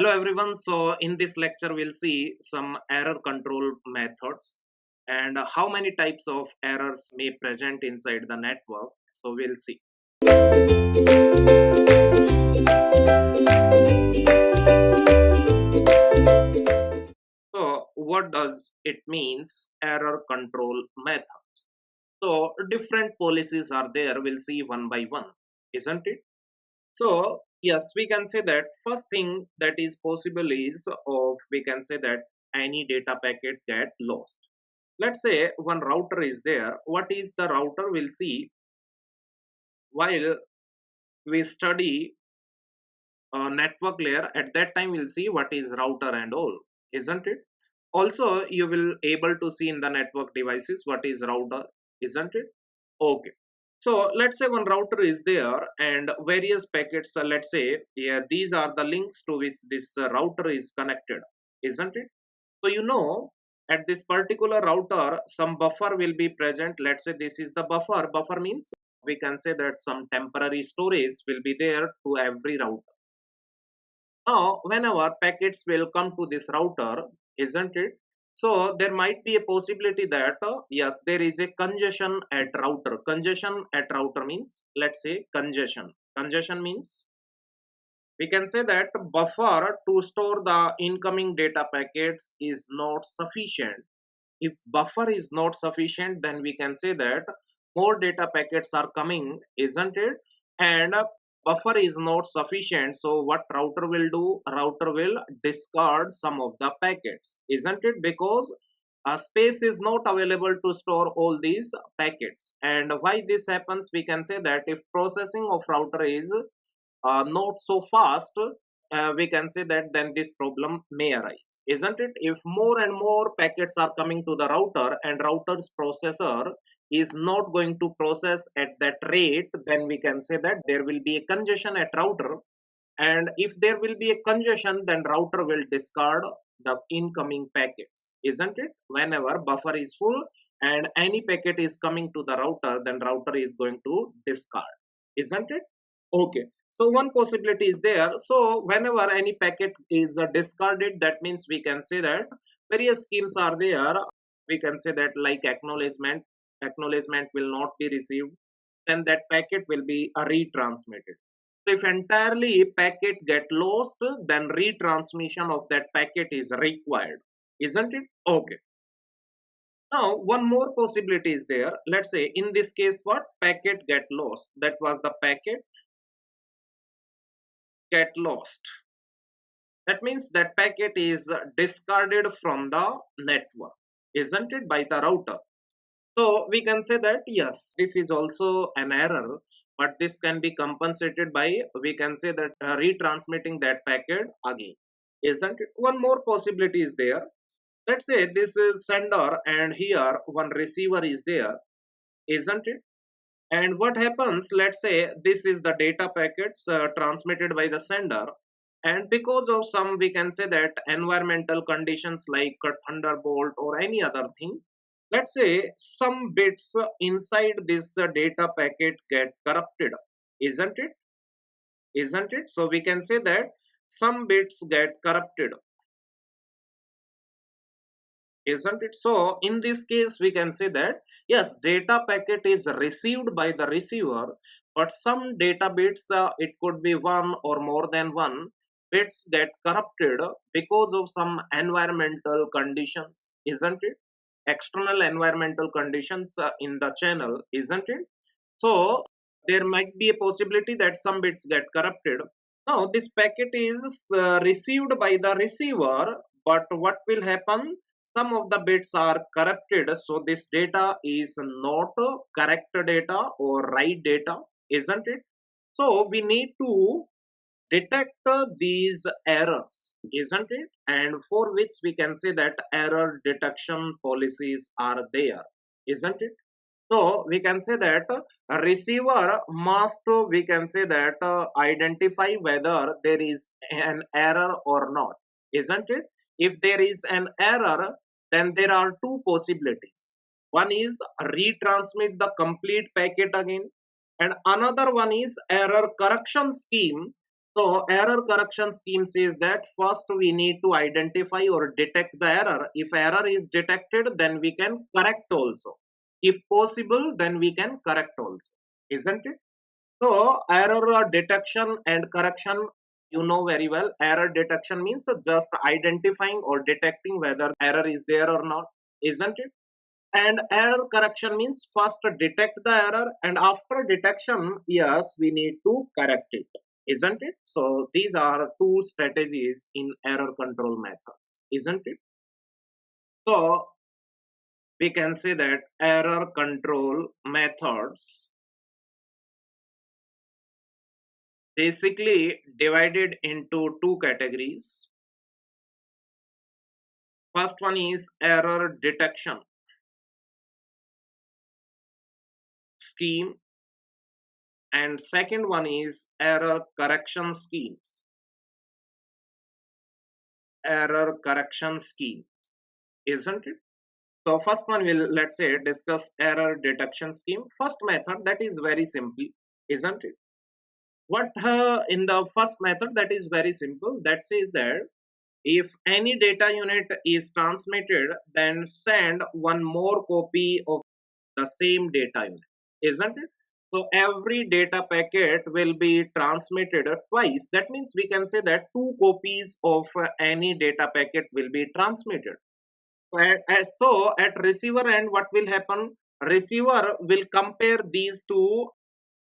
Hello everyone. So in this lecture we'll see some error control methods and how many types of errors may present inside the network. So we'll see. So what does it means error control methods? So different policies are there. We'll see one by one, isn't it? So yes, we can say that first thing that is possible is of we can say that any data packet get lost. Let's say one router is there. What is the router? We'll see while we study network layer. At that time, we'll see what is router and all, isn't it? Also, you will able to see in the network devices what is router, isn't it? Okay. So let's say one router is there and various packets. Let's say yeah, these are the links to which this router is connected, isn't it? So at this particular router some buffer will be present. Let's say this is the buffer. Buffer means we can say that some temporary storage will be there to every router. Now whenever packets will come to this router, isn't it? So there might be a possibility that yes, there is a congestion at router. Congestion at router means, let's say, congestion means we can say that buffer to store the incoming data packets is not sufficient. If buffer is not sufficient, then we can say that more data packets are coming, isn't it? And buffer is not sufficient, so what router will do? Router will discard some of the packets, isn't it? Because space is not available to store all these packets. And why this happens? We can say that if processing of router is not so fast, we can say that then this problem may arise, isn't it? If more and more packets are coming to the router and router's processor is not going to process at that rate, then we can say that there will be a congestion at router. And if there will be a congestion, then router will discard the incoming packets, isn't it? Whenever buffer is full and any packet is coming to the router, then router is going to discard, isn't it? Okay. So one possibility is there. So whenever any packet is discarded, that means we can say that various schemes are there. We can say that like acknowledgement will not be received, then that packet will be retransmitted. So if entirely packet get lost, then retransmission of that packet is required, isn't it? Okay. Now one more possibility is there. Let's say in this case, what packet get lost? That was the packet get lost. That means that packet is discarded from the network, isn't it, by the router? So we can say that yes, this is also an error, but this can be compensated by we can say that retransmitting that packet again, isn't it? One more possibility is there. Let's say this is sender and here one receiver is there, isn't it? And what happens? Let's say this is the data packets transmitted by the sender, and because of some we can say that environmental conditions like a thunderbolt or any other thing, let's say some bits inside this data packet get corrupted, isn't it? Isn't it? So we can say that some bits get corrupted, isn't it? So in this case we can say that yes, data packet is received by the receiver, but some data bits, it could be one or more than one bits get corrupted because of some environmental conditions, isn't it? External environmental conditions in the channel, isn't it? So there might be a possibility that some bits get corrupted. Now this packet is received by the receiver, but what will happen? Some of the bits are corrupted, so this data is not correct data or right data, isn't it? So we need to detect these errors, isn't it? And for which we can say that error detection policies are there, isn't it? So we can say that a receiver must, we can say that identify whether there is an error or not, isn't it? If there is an error, then there are two possibilities. One is retransmit the complete packet again, and another one is error correction scheme. So error correction scheme says that first we need to identify or detect the error. If error is detected, then we can correct also. If possible, then we can correct also. Isn't it? So error detection and correction, you know very well. Error detection means just identifying or detecting whether error is there or not, isn't it? And error correction means first detect the error, and after detection, yes, we need to correct it, isn't it? So these are two strategies in error control methods, isn't it? So we can say that error control methods basically divided into two categories. First one is error detection scheme, and second one is error correction schemes. Error correction scheme, isn't it? So first one will, let's say, discuss error detection scheme. First method, that is very simple, isn't it? What in the first method, that is very simple. That says that if any data unit is transmitted, then send one more copy of the same data unit, isn't it? So every data packet will be transmitted twice. That means we can say that two copies of any data packet will be transmitted. So at receiver end, what will happen? Receiver will compare these two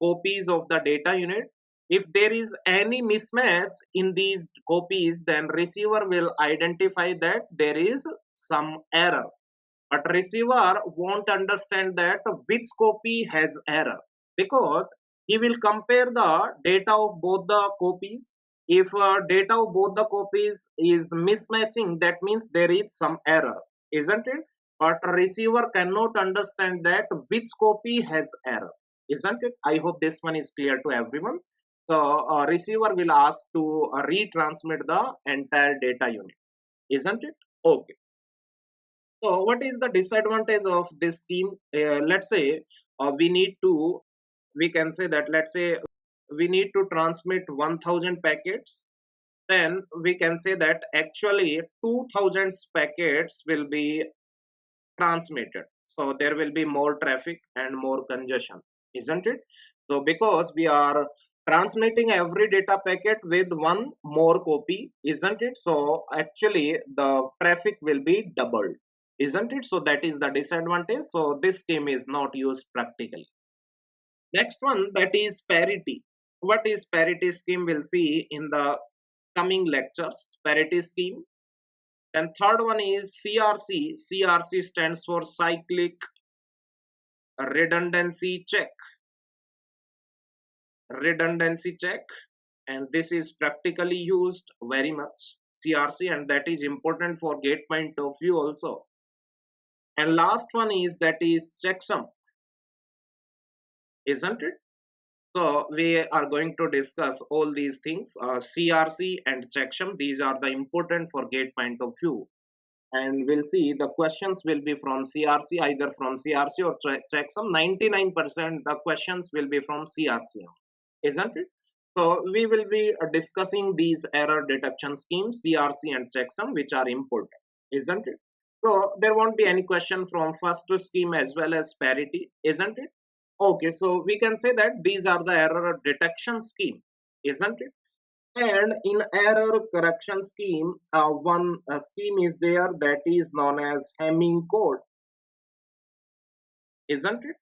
copies of the data unit. If there is any mismatch in these copies, then receiver will identify that there is some error. But receiver won't understand that which copy has error, because he will compare the data of both the copies. If data of both the copies is mismatching, that means there is some error, isn't it? But receiver cannot understand that which copy has error, isn't it? I hope this one is clear to everyone. So receiver will ask to retransmit the entire data unit, isn't it? Okay. So what is the disadvantage of this scheme? Let's say we need to, we can say that, let's say we need to transmit 1000 packets, then we can say that actually 2000 packets will be transmitted. So there will be more traffic and more congestion, isn't it? So because we are transmitting every data packet with one more copy, isn't it? So actually the traffic will be doubled, isn't it? So that is the disadvantage. So this scheme is not used practically. Next one, that is parity. What is parity scheme? We'll see in the coming lectures. Parity scheme. And third one is CRC. CRC stands for cyclic redundancy check. Redundancy check, and this is practically used very much, CRC, and that is important for gate point of view also. And last one is that is checksum, isn't it? So we are going to discuss all these things, CRC and checksum. These are the important for gate point of view, and we'll see the questions will be from CRC, either from CRC or checksum. 99% the questions will be from CRC, isn't it? So we will be discussing these error detection schemes, CRC and checksum, which are important, isn't it? So there won't be any question from first scheme as well as parity, isn't it? Okay, so we can say that these are the error detection scheme, isn't it? And in error correction scheme, one scheme is there that is known as Hamming code, isn't it?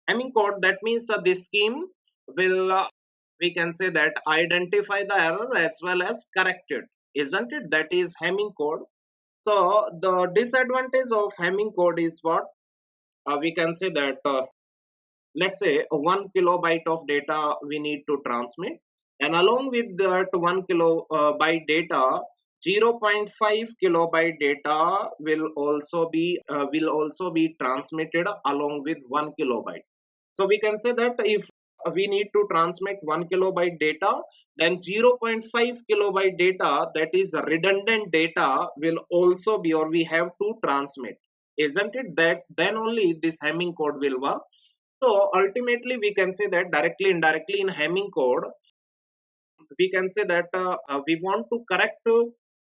Hamming code, that means this scheme will, we can say that, identify the error as well as correct it, isn't it? That is Hamming code. So the disadvantage of Hamming code is what? We can say that, let's say 1 kilobyte of data we need to transmit, and along with that 1 kilobyte data, zero point 0.5 kilobyte data will also be transmitted along with 1 kilobyte. So we can say that if we need to transmit 1 kilobyte data, then zero point 0.5 kilobyte data, that is redundant data, will also be, or we have to transmit, isn't it? That then only this Hamming code will work. So ultimately we can say that directly indirectly in Hamming code, we can say that we want to correct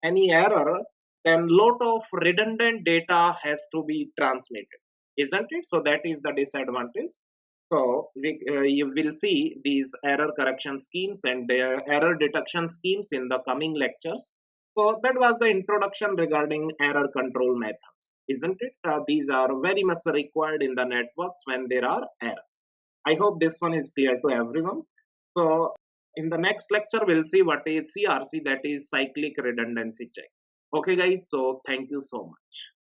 any error, then lot of redundant data has to be transmitted, isn't it? So that is the disadvantage. So you will see these error correction schemes and their error detection schemes in the coming lectures. So that was the introduction regarding error control methods, isn't it? These are very much required in the networks when there are errors. I hope this one is clear to everyone. So in the next lecture, we'll see what is CRC, that is cyclic redundancy check. Okay, guys. So thank you so much.